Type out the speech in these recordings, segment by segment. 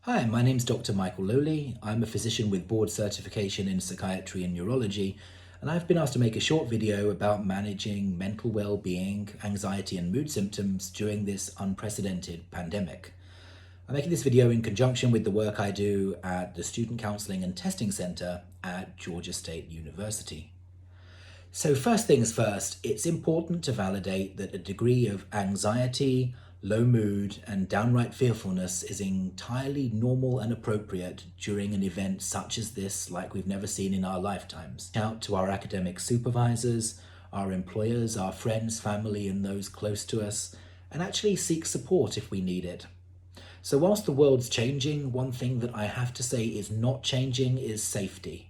Hi, my name's Dr. Michael Lowley. I'm a physician with board certification in psychiatry and neurology, and I've been asked to make a short video about managing mental well-being, anxiety and mood symptoms during this unprecedented pandemic. I'm making this video in conjunction with the work I do at the Student Counselling and Testing Centre at Georgia State University. So first things first, it's important to validate that a degree of anxiety, low mood, and downright fearfulness is entirely normal and appropriate during an event such as this, like we've never seen in our lifetimes. Out to our academic supervisors, our employers, our friends, family, and those close to us, and actually seek support if we need it. So whilst the world's changing, one thing that I have to say is not changing is safety.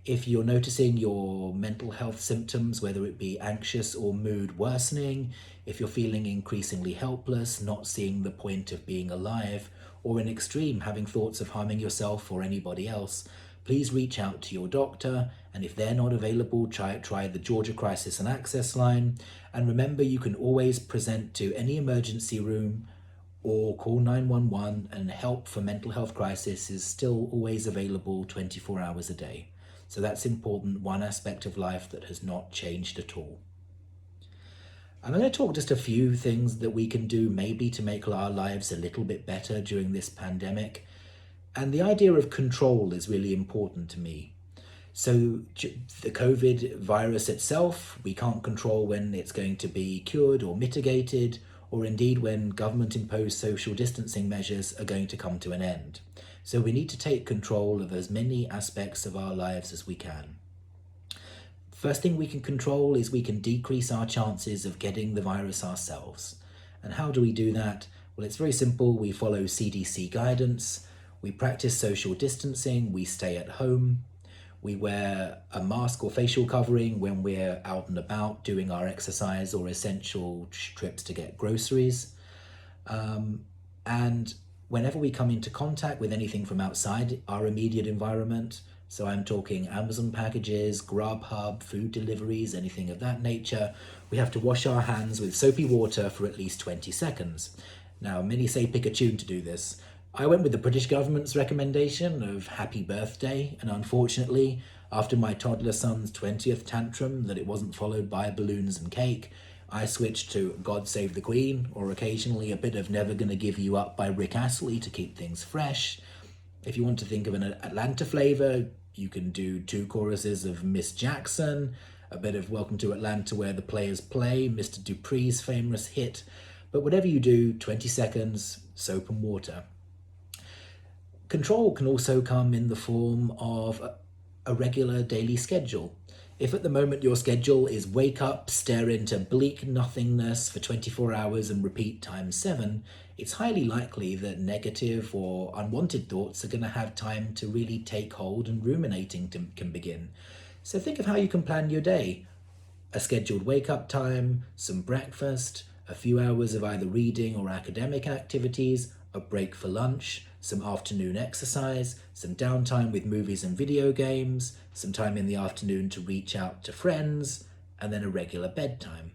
If you're noticing your mental health symptoms, whether it be anxious or mood worsening, if you're feeling increasingly helpless, not seeing the point of being alive, or in extreme having thoughts of harming yourself or anybody else, please reach out to your doctor, and if they're not available, try the Georgia Crisis and Access line. And remember, you can always present to any emergency room or call 911, and help for mental health crisis is still always available 24 hours a day. So that's important, one aspect of life that has not changed at all. I'm going to talk just a few things that we can do maybe to make our lives a little bit better during this pandemic. And the idea of control is really important to me. So the COVID virus itself, we can't control when it's going to be cured or mitigated, or indeed when government-imposed social distancing measures are going to come to an end. So we need to take control of as many aspects of our lives as we can. First thing we can control is we can decrease our chances of getting the virus ourselves. And how do we do that? Well, it's very simple. We follow CDC guidance, we practice social distancing, we stay at home, we wear a mask or facial covering when we're out and about doing our exercise or essential trips to get groceries. And whenever we come into contact with anything from outside our immediate environment, so I'm talking Amazon packages, Grubhub, food deliveries, anything of that nature, we have to wash our hands with soapy water for at least 20 seconds. Now, many say pick a tune to do this. I went with the British government's recommendation of happy birthday, and unfortunately, after my toddler son's 20th tantrum that it wasn't followed by balloons and cake, I switched to God Save the Queen, or occasionally a bit of Never Gonna Give You Up by Rick Astley to keep things fresh. If you want to think of an Atlanta flavour, you can do 2 choruses of Miss Jackson, a bit of Welcome to Atlanta Where the Players Play, Mr. Dupree's famous hit. But whatever you do, 20 seconds, soap and water. Control can also come in the form of a regular daily schedule. If at the moment your schedule is wake up, stare into bleak nothingness for 24 hours and repeat times 7, it's highly likely that negative or unwanted thoughts are going to have time to really take hold and ruminating can begin. So think of how you can plan your day. A scheduled wake up time, some breakfast, a few hours of either reading or academic activities, a break for lunch, some afternoon exercise, some downtime with movies and video games, some time in the afternoon to reach out to friends, and then a regular bedtime.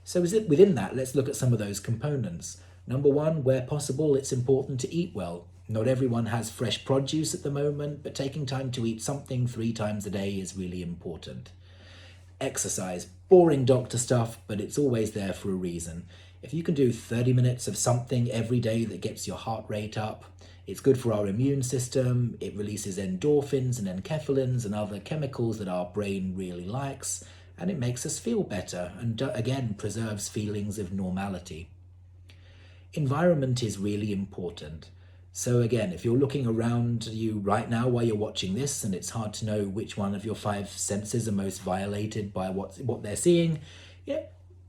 So within that, let's look at some of those components. Number 1, where possible, it's important to eat well. Not everyone has fresh produce at the moment, but taking time to eat something 3 times a day is really important. Exercise, boring doctor stuff, but it's always there for a reason. If you can do 30 minutes of something every day that gets your heart rate up, it's good for our immune system, it releases endorphins and enkephalins and other chemicals that our brain really likes, and it makes us feel better and again preserves feelings of normality. Environment is really important. So again, if you're looking around you right now while you're watching this and it's hard to know which one of your 5 senses are most violated by what they're seeing,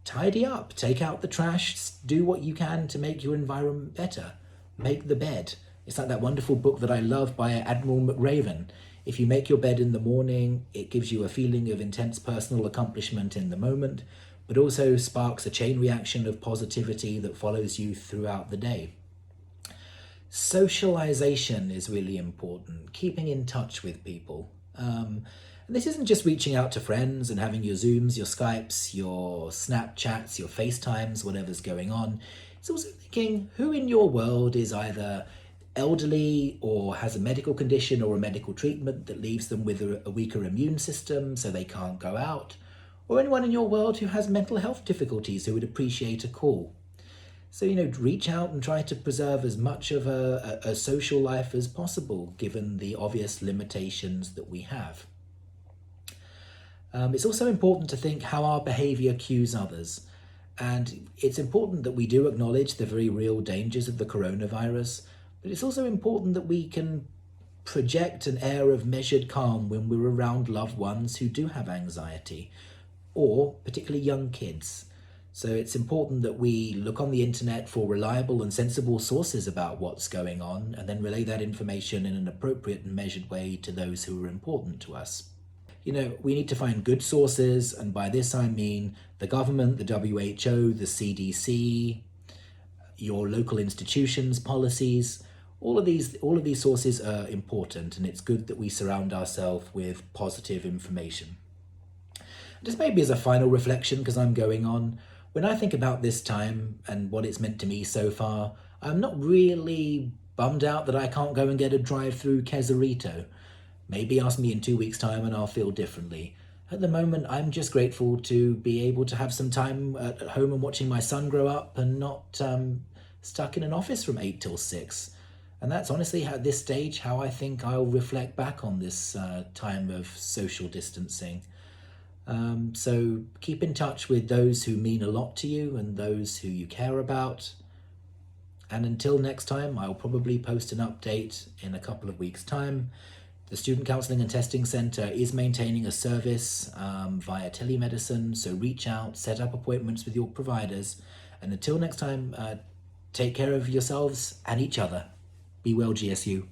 tidy up, take out the trash, do what you can to make your environment better. Make the bed. It's like that wonderful book that I love by Admiral McRaven. If you make your bed in the morning, it gives you a feeling of intense personal accomplishment in the moment, but also sparks a chain reaction of positivity that follows you throughout the day. Socialization is really important, keeping in touch with people. And this isn't just reaching out to friends and having your Zooms, your Skypes, your Snapchats, your FaceTimes, whatever's going on. It's also thinking who in your world is either elderly or has a medical condition or a medical treatment that leaves them with a weaker immune system so they can't go out, or anyone in your world who has mental health difficulties who would appreciate a call. So, reach out and try to preserve as much of a social life as possible, given the obvious limitations that we have. It's also important to think how our behaviour cues others. And it's important that we do acknowledge the very real dangers of the coronavirus, but it's also important that we can project an air of measured calm when we're around loved ones who do have anxiety, or particularly young kids. So it's important that we look on the internet for reliable and sensible sources about what's going on, and then relay that information in an appropriate and measured way to those who are important to us. We need to find good sources, and by this I mean the government, the WHO, the CDC, your local institutions, policies. All of these sources are important, and it's good that we surround ourselves with positive information. Just maybe as a final reflection, because I'm going on, when I think about this time and what it's meant to me so far, I'm not really bummed out that I can't go and get a drive-through quesarito. Maybe ask me in 2 weeks' time and I'll feel differently. At the moment, I'm just grateful to be able to have some time at home and watching my son grow up and not stuck in an office from 8 till 6. And that's honestly, at this stage, how I think I'll reflect back on this time of social distancing. So keep in touch with those who mean a lot to you and those who you care about. And until next time, I'll probably post an update in a couple of weeks' time. The Student Counselling and Testing Centre is maintaining a service via telemedicine, so reach out, set up appointments with your providers, and until next time, take care of yourselves and each other. Be well, GSU.